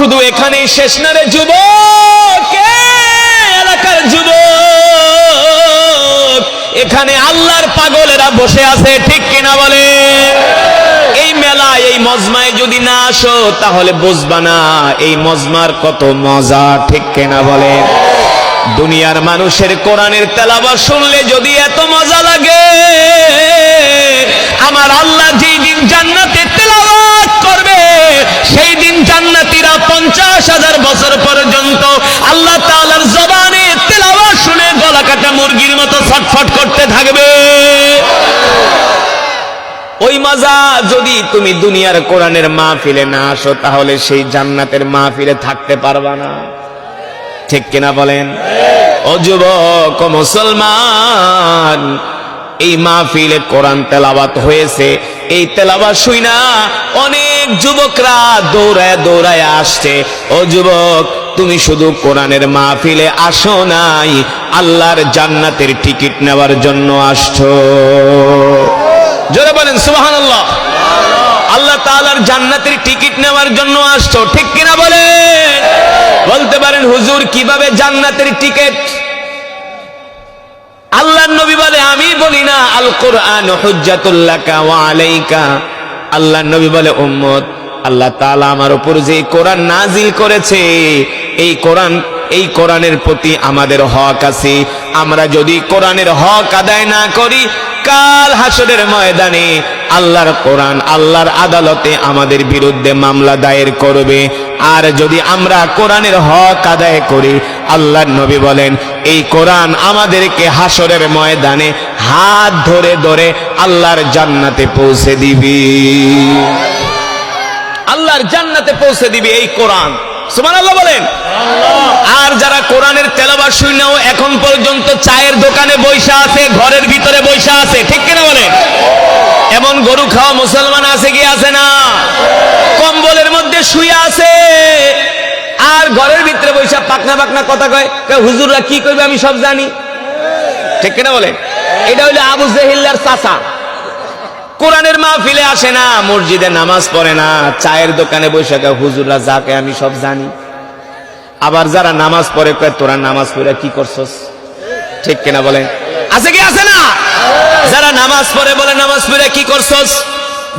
শুধু এখানেই শেষ না রে যুবক, এলাকার যুবক, এখানে আল্লাহর পাগলেরা বসে আছে, ঠিক কিনা বলে? এই মেলায় এই মজমায় যদি না আসো তাহলে বুঝবা না এই মজমার কত মজা, ঠিক কিনা বলে? দুনিয়ার মানুষের কোরআনের তেলাওয়াত শুনলে যদি এত মজা লাগে, আমার আল্লাহ যেই দিন জান্নাতে তেলাওয়াত করবে সেই দিন জান্নাতীরা 50,000 বছর পর্যন্ত আল্লাহ তাআলার জবানে তেলাওয়াত শুনে গলা কাটা মুরগির মতো ছটফট করতে থাকবে। ওই মজা যদি তুমি দুনিয়ার কোরআনের মাহফিলে না আসো তাহলে সেই জান্নাতের মাহফিলে থাকতে পারবা না, ঠিক কিনা বলেন? ও যুবক, ও মুসলমান, এই মাহফিলে কোরআন তেলাওয়াত হয়েছে, এই তেলাওয়াত শুইনা অনেক যুবকরা দৌড়ায় দৌড়ায় আসছে। ও যুবক, তুমি শুধু কোরআনের মাহফিলে আসো নাই, আল্লাহর জান্নাতের টিকিট নেওয়ার জন্য আসছো। জোরে বলেন সুবহানাল্লাহ। আল্লাহ তাআলার জান্নাতের টিকিট নেওয়ার জন্য আসছো, ঠিক কিনা বলেন? বলতে পারেন হুজুর কিভাবে জান্নাতের টিকিট? আল্লাহর নবী বলে, আমি বলি না আল কোরআন হুজ্জাতুল লাকা ওয়া আলাইকা। আল্লাহর নবী বলে, উম্মত, আল্লাহ তাআলা আমার উপর যে কোরআন নাজিল করেছে, এই কোরআনের প্রতি আমাদের হক আছে। আমরা যদি কোরআনের হক আদায় না করি, কাল হাসরের ময়দানে আল্লাহর কোরআন আল্লাহর আদালতে আমাদের বিরুদ্ধে মামলা দায়ের করবে। আর যদি আমরা কোরআনের হক আদায় করি, আল্লাহর নবী বলেন এই কোরআন আমাদেরকে হাসরের ময়দানে হাত ধরে ধরে আল্লাহর জান্নাতে পৌঁছে দিবে, আল্লাহর জান্নাতে পৌঁছে দিবে এই কোরআন। সুবহানাল্লাহ বলেন। আর যারা কোরআনের তেলাওয়াত শুনেও এখন পর্যন্ত চায়ের দোকানে বৈশা আছে, ঘরের ভিতরে বৈশা আছে, ঠিক কিনা বলেন? এমন গরু খাওয়া মুসলমান আছে কি আছে না? কম্বলের মধ্যে শুয়ে আছে আর ঘরের ভিতরে বৈশা পাকনা পাকনা কথা কয়, হুজুররা কি করবে আমি সব জানি, ঠিক কিনা বলেন? এটা হইলো আবু জেহিল্লার চাচা। কোরআনের মাহফিলে আসে না, মসজিদে নামাজ পড়ে না, চায়ের দোকানে বসে কয় হুজুররা যাকে আমি সব জানি। আবার যারা নামাজ পড়ে কয় তোরা নামাজ পড়ে কি করছস, ঠিক কিনা বলেন? আছে কি আছে না? যারা নামাজ পড়ে বলে নামাজ পড়ে কি করছস,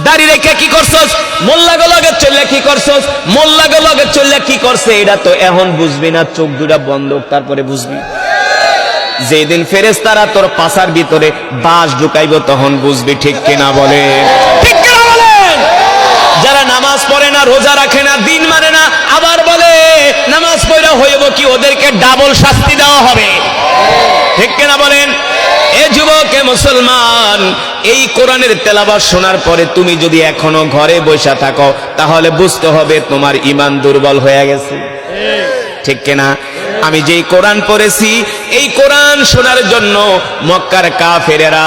দাড়ি রেখে কি করছস, মোল্লাগো লগে চললে কি করছস, মোল্লাগো লগে চললে কি করছে, এটা তো এখন বুঝবি না, চোখ দুটা বন্ধ তারপরে বুঝবি। যেদিন ফেরেশতারা তোর পাছার ভিতরে বাঁশ ঢুকাইব তখন বুঝবি, ঠিক কিনা বলে? ঠিক কিনা বলেন? যারা নামাজ পড়ে না, রোজা রাখে না, দিন মানে না, আবার বলে নামাজ পড়া হইব কি, ওদেরকে ডাবল শাস্তি দেওয়া হবে, ঠিক কিনা বলেন? এ যুবক, এ মুসলমান, এই কোরআনের তেলাওয়াত শোনার পরে তুমি যদি এখনো ঘরে বসে থাকো তাহলে বুঝতে হবে তোমার ঈমান দুর্বল হয়ে গেছে, ঠিক কিনা? আমি যেই কোরআন পড়েছি এই কোরআন শোনার জন্য মক্কার কাফেরেরা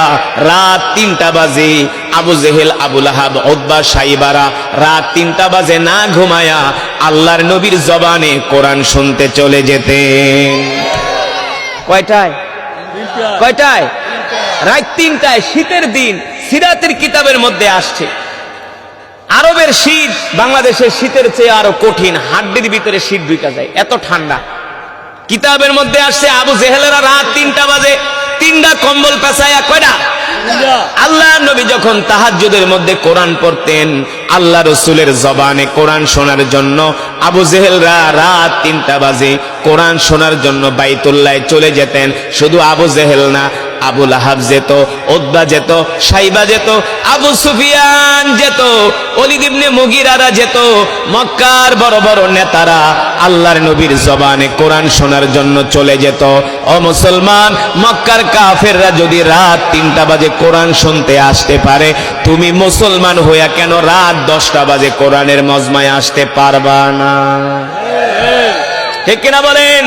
রাত 3টা বাজে, আবু জেহেল, আবু লাহাব, উতবা, সাইবারা রাত 3টা বাজে না ঘুমায়া আল্লাহর নবীর জবানে কোরআন শুনতে চলে যেতেন। কয়টায়? কয়টায়? রাত 3টায়, শীতের দিন। সিরাতের কিতাবের মধ্যে আসছে আরবের শীত বাংলাদেশের শীতের চেয়ে আরো কঠিন, হাড্ডির ভিতরে শীত ঢুকে যায়, এত ঠান্ডা। কিতাবের মধ্যে আসছে আবু জেহেলেরা রাত 3টা বাজে 3টা কম্বল পেঁচায়া, কয়টা? আল্লাহ নবী যখন তাহাজ্জুদের মধ্যে কোরআন পড়তেন, আল্লাহ রাসূলের জবানে কোরআন শোনার জন্য আবু জেহেলরা রাত 3টা বাজে কোরআন শোনার জন্য বাইতুল্লাহ চলে যেতেন। শুধু আবু জেহেল না, আবু লাহাব যেত, উতবা যেত, সাইবা যেত, আবু সুফিয়ান যেত, ওলীদ ইবনে মুগীরারা যেত, মক্কার বড় বড় নেতারা আল্লাহর নবীর জবানে কোরআন শোনার জন্য চলে যেত। ও মুসলমান, মক্কার কাফেররা যদি রাত 3টা বাজে কোরআন শুনতে আসতে পারে, তুমি মুসলমান হইয়া কেন রাত 10টা বাজে কোরআনের মজমায় আসতে পারবা না, ঠিক কিনা বলেন?